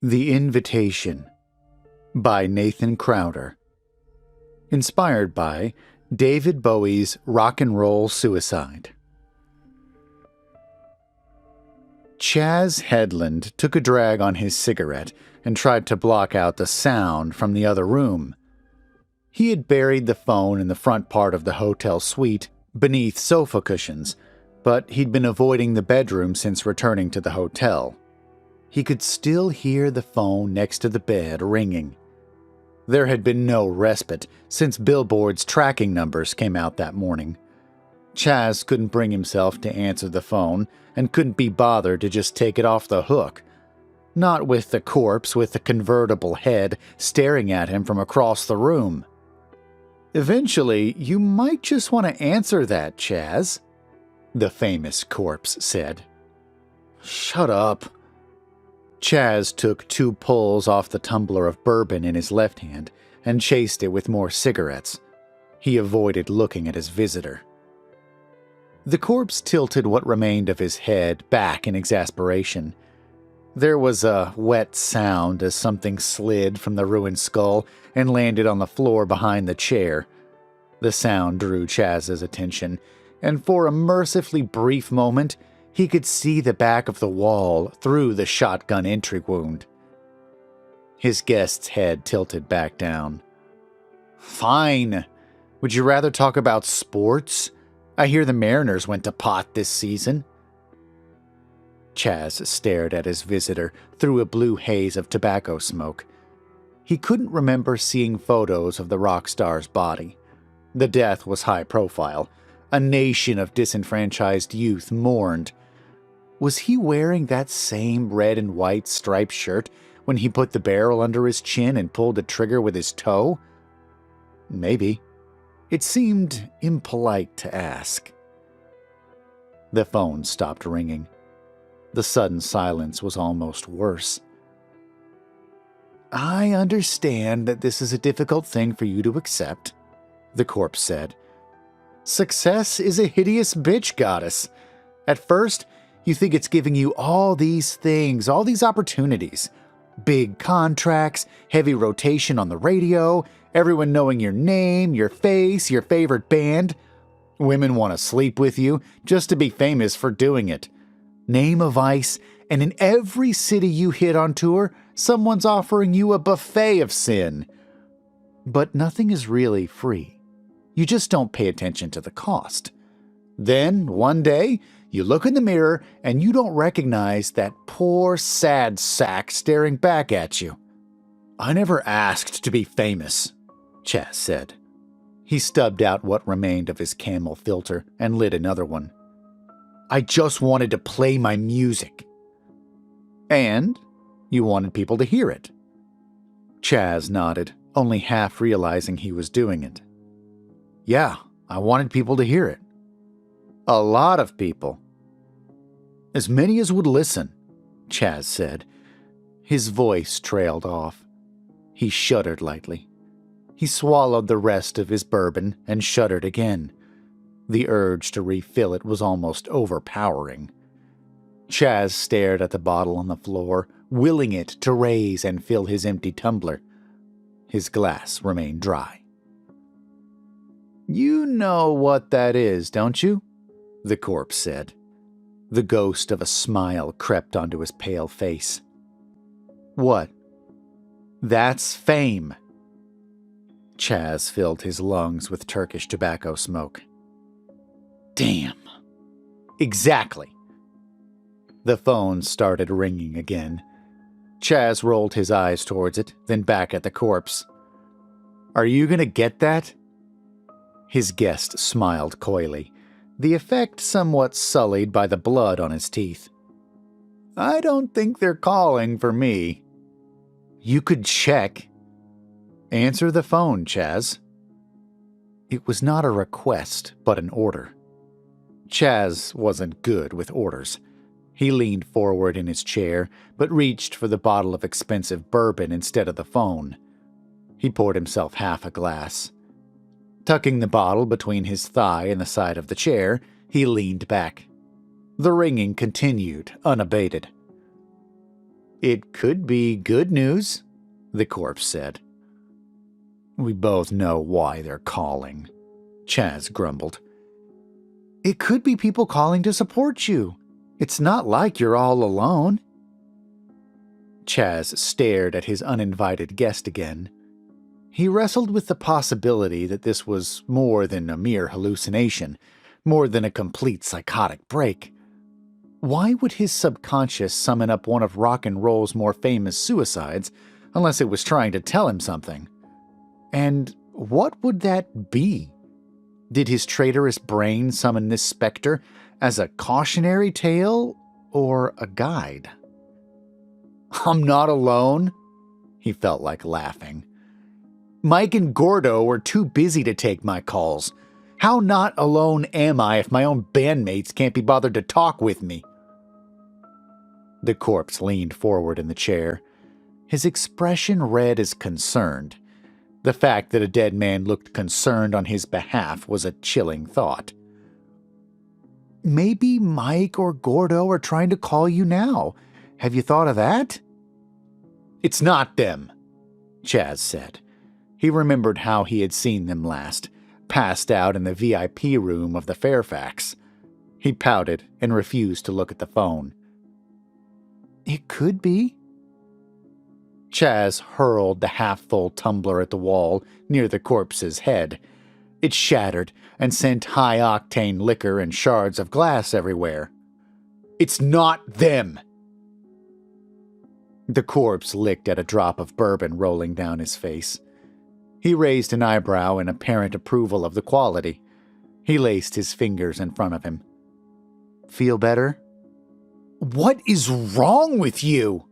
The Invitation by Nathan Crowder. Inspired by David Bowie's Rock and Roll Suicide. Chaz Headland took a drag on his cigarette and tried to block out the sound from the other room. He had buried the phone in the front part of the hotel suite beneath sofa cushions, but he'd been avoiding the bedroom since returning to the hotel. He could still hear the phone next to the bed ringing. There had been no respite since Billboard's tracking numbers came out that morning. Chaz couldn't bring himself to answer the phone and couldn't be bothered to just take it off the hook. Not with the corpse with the convertible head staring at him from across the room. "Eventually, you might just want to answer that, Chaz," the famous corpse said. "Shut up." Chaz took 2 pulls off the tumbler of bourbon in his left hand and chased it with more cigarettes. He avoided looking at his visitor. The corpse tilted what remained of his head back in exasperation. There was a wet sound as something slid from the ruined skull and landed on the floor behind the chair. The sound drew Chaz's attention, and for a mercifully brief moment, he could see the back of the wall through the shotgun entry wound. His guest's head tilted back down. "Fine. Would you rather talk about sports? I hear the Mariners went to pot this season." Chaz stared at his visitor through a blue haze of tobacco smoke. He couldn't remember seeing photos of the rock star's body. The death was high profile. A nation of disenfranchised youth mourned. Was he wearing that same red and white striped shirt when he put the barrel under his chin and pulled the trigger with his toe? Maybe. It seemed impolite to ask. The phone stopped ringing. The sudden silence was almost worse. "I understand that this is a difficult thing for you to accept," the corpse said. "Success is a hideous bitch, goddess. At first, you think it's giving you all these things, all these opportunities. Big contracts, heavy rotation on the radio, everyone knowing your name, your face, your favorite band. Women want to sleep with you just to be famous for doing it. Name a vice, and in every city you hit on tour, someone's offering you a buffet of sin. But nothing is really free. You just don't pay attention to the cost. Then, one day, you look in the mirror and you don't recognize that poor, sad sack staring back at you." "I never asked to be famous," Chaz said. He stubbed out what remained of his Camel filter and lit another one. "I just wanted to play my music." "And you wanted people to hear it." Chaz nodded, only half realizing he was doing it. "Yeah, I wanted people to hear it." "A lot of people." "As many as would listen," Chaz said. His voice trailed off. He shuddered lightly. He swallowed the rest of his bourbon and shuddered again. The urge to refill it was almost overpowering. Chaz stared at the bottle on the floor, willing it to raise and fill his empty tumbler. His glass remained dry. "You know what that is, don't you?" the corpse said. The ghost of a smile crept onto his pale face. "What?" "That's fame." Chaz filled his lungs with Turkish tobacco smoke. "Damn." "Exactly." The phone started ringing again. Chaz rolled his eyes towards it, then back at the corpse. "Are you gonna get that?" His guest smiled coyly, the effect somewhat sullied by the blood on his teeth. "I don't think they're calling for me." "You could check." "Answer the phone, Chaz." It was not a request, but an order. Chaz wasn't good with orders. He leaned forward in his chair, but reached for the bottle of expensive bourbon instead of the phone. He poured himself half a glass. Tucking the bottle between his thigh and the side of the chair, he leaned back. The ringing continued, unabated. It could be good news, the corpse said. We both know why they're calling, Chaz grumbled. It could be people calling to support you. It's not like you're all alone. Chaz stared at his uninvited guest again. He wrestled with the possibility that this was more than a mere hallucination, more than a complete psychotic break. Why would his subconscious summon up one of rock and roll's more famous suicides unless it was trying to tell him something? And what would that be? Did his traitorous brain summon this specter as a cautionary tale or a guide? I'm not alone, he felt like laughing. Mike and Gordo were too busy to take my calls. How not alone am I if my own bandmates can't be bothered to talk with me? The corpse leaned forward in the chair. His expression read as concerned. The fact that a dead man looked concerned on his behalf was a chilling thought. Maybe Mike or Gordo are trying to call you now. Have you thought of that? It's not them, Chaz said. He remembered how he had seen them last, passed out in the VIP room of the Fairfax. He pouted and refused to look at the phone. It could be. Chaz hurled the half-full tumbler at the wall near the corpse's head. It shattered and sent high-octane liquor and shards of glass everywhere. It's not them! The corpse licked at a drop of bourbon rolling down his face. He raised an eyebrow in apparent approval of the quality. He laced his fingers in front of him. Feel better? What is wrong with you?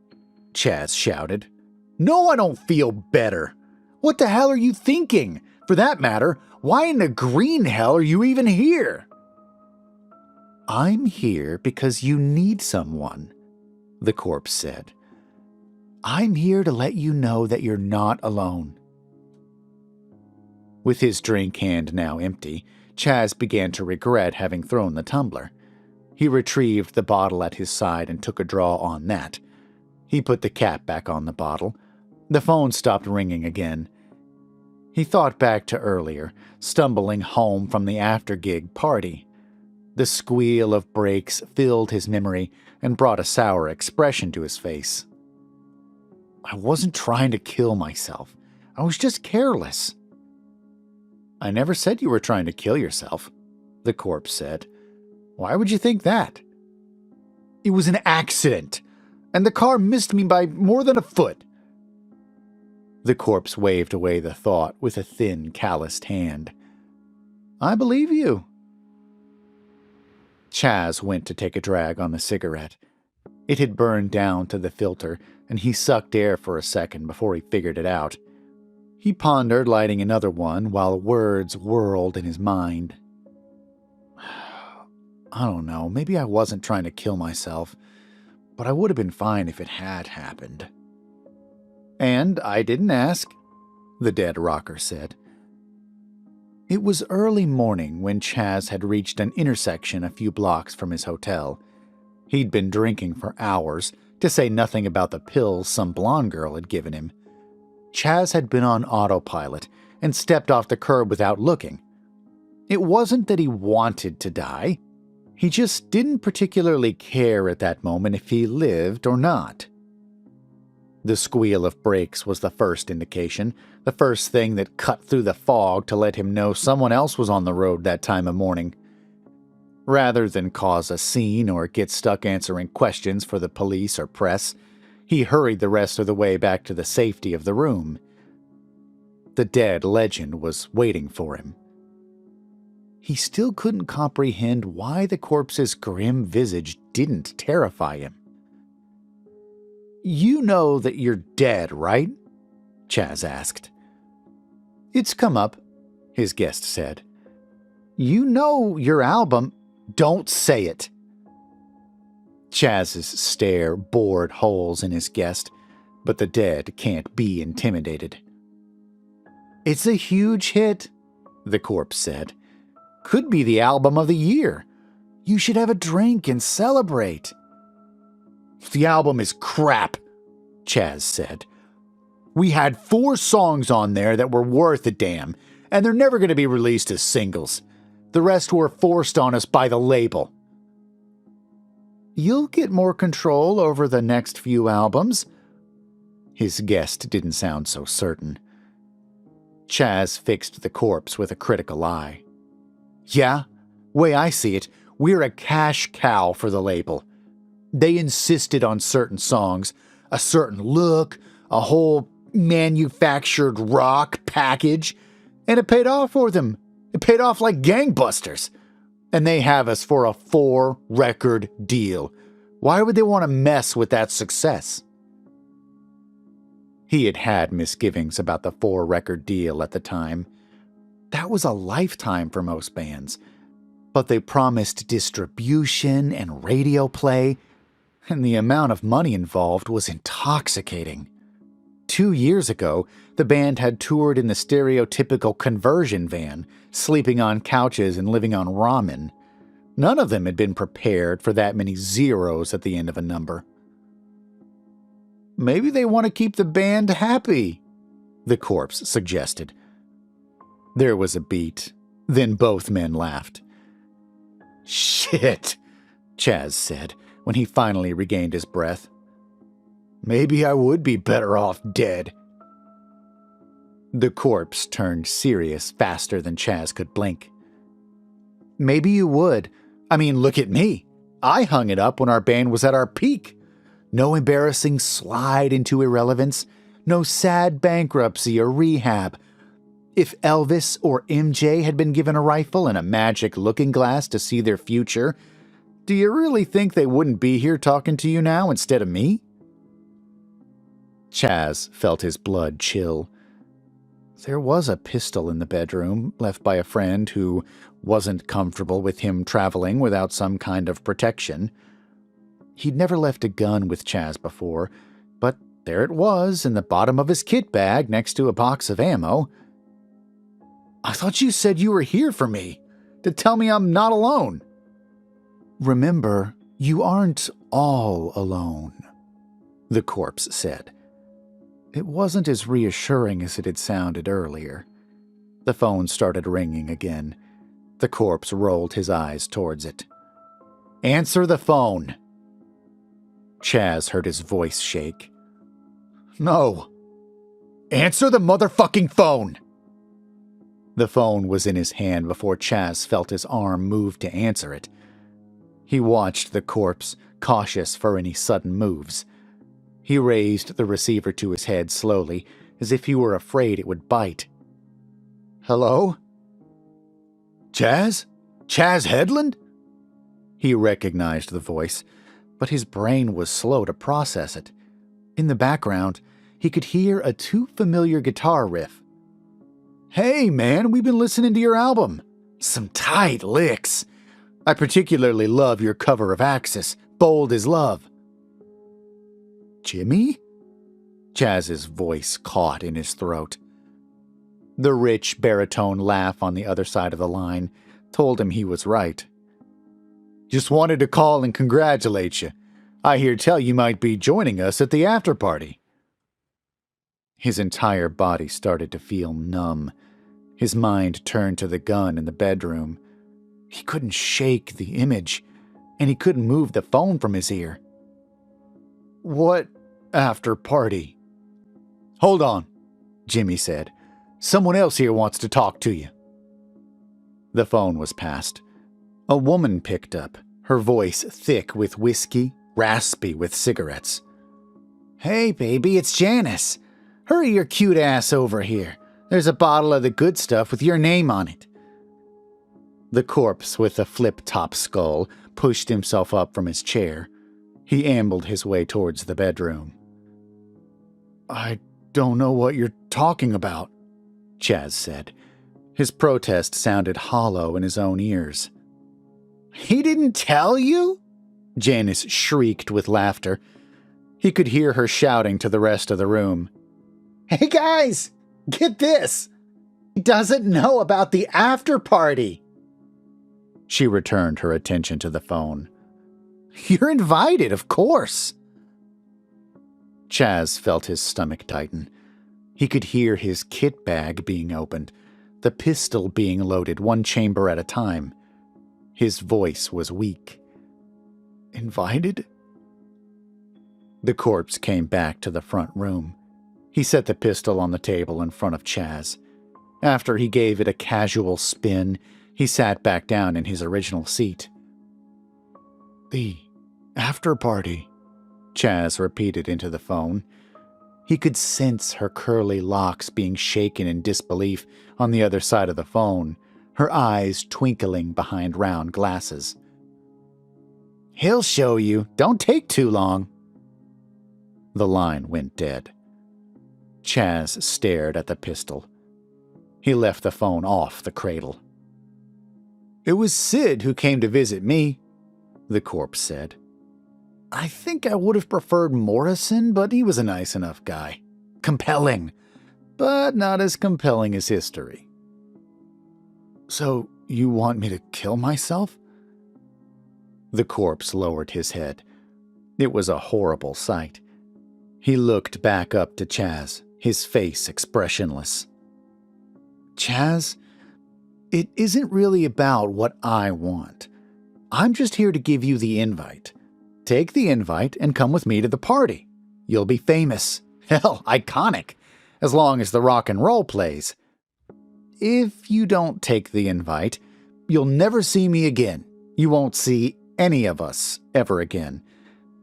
Chaz shouted. No, I don't feel better. What the hell are you thinking? For that matter, why in the green hell are you even here? I'm here because you need someone, the corpse said. I'm here to let you know that you're not alone. With his drink hand now empty, Chaz began to regret having thrown the tumbler. He retrieved the bottle at his side and took a draw on that. He put the cap back on the bottle. The phone stopped ringing again. He thought back to earlier, stumbling home from the after-gig party. The squeal of brakes filled his memory and brought a sour expression to his face. I wasn't trying to kill myself. I was just careless. I never said you were trying to kill yourself, the corpse said. Why would you think that? It was an accident, and the car missed me by more than a foot. The corpse waved away the thought with a thin, calloused hand. I believe you. Chaz went to take a drag on the cigarette. It had burned down to the filter, and he sucked air for a second before he figured it out. He pondered lighting another one while words whirled in his mind. I don't know, maybe I wasn't trying to kill myself, but I would have been fine if it had happened. And I didn't ask, the dead rocker said. It was early morning when Chaz had reached an intersection a few blocks from his hotel. He'd been drinking for hours, to say nothing about the pills some blonde girl had given him. Chaz had been on autopilot and stepped off the curb without looking. It wasn't that he wanted to die. He just didn't particularly care at that moment if he lived or not. The squeal of brakes was the first indication, the first thing that cut through the fog to let him know someone else was on the road that time of morning. Rather than cause a scene or get stuck answering questions for the police or press, he hurried the rest of the way back to the safety of the room. The dead legend was waiting for him. He still couldn't comprehend why the corpse's grim visage didn't terrify him. You know that you're dead, right? Chaz asked. It's come up, his guest said. You know your album. Don't say it. Chaz's stare bored holes in his guest, but the dead can't be intimidated. It's a huge hit, the corpse said. Could be the album of the year. You should have a drink and celebrate. The album is crap, Chaz said. "We had 4 songs on there that were worth a damn, and they're never going to be released as singles. The rest were forced on us by the label." "You'll get more control over the next few albums." His guest didn't sound so certain. Chaz fixed the corpse with a critical eye. "Yeah, way I see it, we're a cash cow for the label. They insisted on certain songs, a certain look, a whole manufactured rock package, and it paid off for them. It paid off like gangbusters. And they have us for a 4-record deal. Why would they want to mess with that success?" He had had misgivings about the 4-record deal at the time. That was a lifetime for most bands. But they promised distribution and radio play, and the amount of money involved was intoxicating. 2 years ago, the band had toured in the stereotypical conversion van, sleeping on couches and living on ramen. None of them had been prepared for that many zeros at the end of a number. "Maybe they want to keep the band happy," the corpse suggested. There was a beat. Then both men laughed. "Shit," Chaz said, when he finally regained his breath. "Maybe I would be better off dead." The corpse turned serious faster than Chaz could blink. "Maybe you would. I mean, look at me. I hung it up when our band was at our peak. No embarrassing slide into irrelevance. No sad bankruptcy or rehab. If Elvis or MJ had been given a rifle and a magic looking glass to see their future, do you really think they wouldn't be here talking to you now instead of me?" Chaz felt his blood chill. There was a pistol in the bedroom, left by a friend who wasn't comfortable with him traveling without some kind of protection. He'd never left a gun with Chaz before, but there it was in the bottom of his kit bag next to a box of ammo. "I thought you said you were here for me, to tell me I'm not alone." "Remember, you aren't all alone," the corpse said. It wasn't as reassuring as it had sounded earlier. The phone started ringing again. The corpse rolled his eyes towards it. "Answer the phone." Chaz heard his voice shake. "No. Answer the motherfucking phone!" The phone was in his hand before Chaz felt his arm move to answer it. He watched the corpse, cautious for any sudden moves. He raised the receiver to his head slowly, as if he were afraid it would bite. "Hello? Chaz? Chaz Headland?" He recognized the voice, but his brain was slow to process it. In the background, he could hear a too familiar guitar riff. "Hey, man, we've been listening to your album. Some tight licks. I particularly love your cover of Axis, Bold as Love." "Jimmy?" Chaz's voice caught in his throat. The rich baritone laugh on the other side of the line told him he was right. "Just wanted to call and congratulate you. I hear tell you might be joining us at the after party." His entire body started to feel numb. His mind turned to the gun in the bedroom. He couldn't shake the image, and he couldn't move the phone from his ear. "What after party?" "Hold on," Jimmy said. "Someone else here wants to talk to you." The phone was passed. A woman picked up, her voice thick with whiskey, raspy with cigarettes. "Hey, baby, it's Janice. Hurry your cute ass over here. There's a bottle of the good stuff with your name on it." The corpse with the flip-top skull pushed himself up from his chair. He ambled his way towards the bedroom. "I don't know what you're talking about," Chaz said. His protest sounded hollow in his own ears. "He didn't tell you?" Janice shrieked with laughter. He could hear her shouting to the rest of the room. "Hey guys, get this! He doesn't know about the after party!" She returned her attention to the phone. "You're invited, of course." Chaz felt his stomach tighten. He could hear his kit bag being opened, the pistol being loaded one chamber at a time. His voice was weak. Invited? The corpse came back to the front room. He set the pistol on the table in front of Chaz. After he gave it a casual spin, he sat back down in his original seat. The after party, Chaz repeated into the phone. He could sense her curly locks being shaken in disbelief on the other side of the phone, her eyes twinkling behind round glasses. He'll show you. Don't take too long. The line went dead. Chaz stared at the pistol. He left the phone off the cradle. It was Sid who came to visit me, the corpse said. I think I would have preferred Morrison, but he was a nice enough guy. Compelling, but not as compelling as history. So, you want me to kill myself? The corpse lowered his head. It was a horrible sight. He looked back up to Chaz, his face expressionless. Chaz, it isn't really about what I want. I'm just here to give you the invite. Take the invite and come with me to the party. You'll be famous. Hell, iconic. As long as the rock and roll plays. If you don't take the invite, you'll never see me again. You won't see any of us ever again.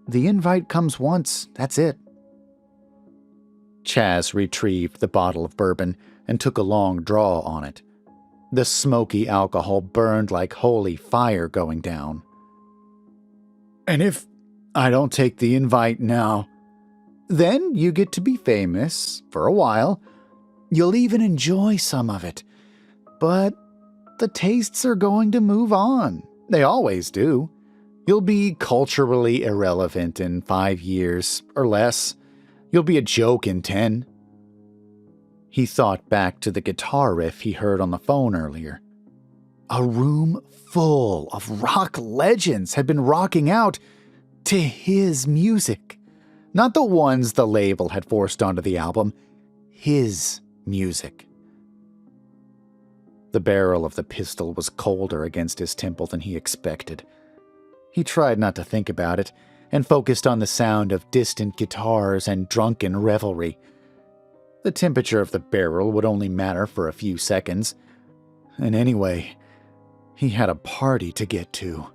The invite comes once, that's it. Chaz retrieved the bottle of bourbon and took a long draw on it. The smoky alcohol burned like holy fire going down. And if I don't take the invite now, then you get to be famous for a while. You'll even enjoy some of it. But the tastes are going to move on. They always do. You'll be culturally irrelevant in 5 years or less. You'll be a joke in 10. He thought back to the guitar riff he heard on the phone earlier. A room full of rock legends had been rocking out to his music. Not the ones the label had forced onto the album. His music. The barrel of the pistol was colder against his temple than he expected. He tried not to think about it and focused on the sound of distant guitars and drunken revelry. The temperature of the barrel would only matter for a few seconds. And anyway, he had a party to get to.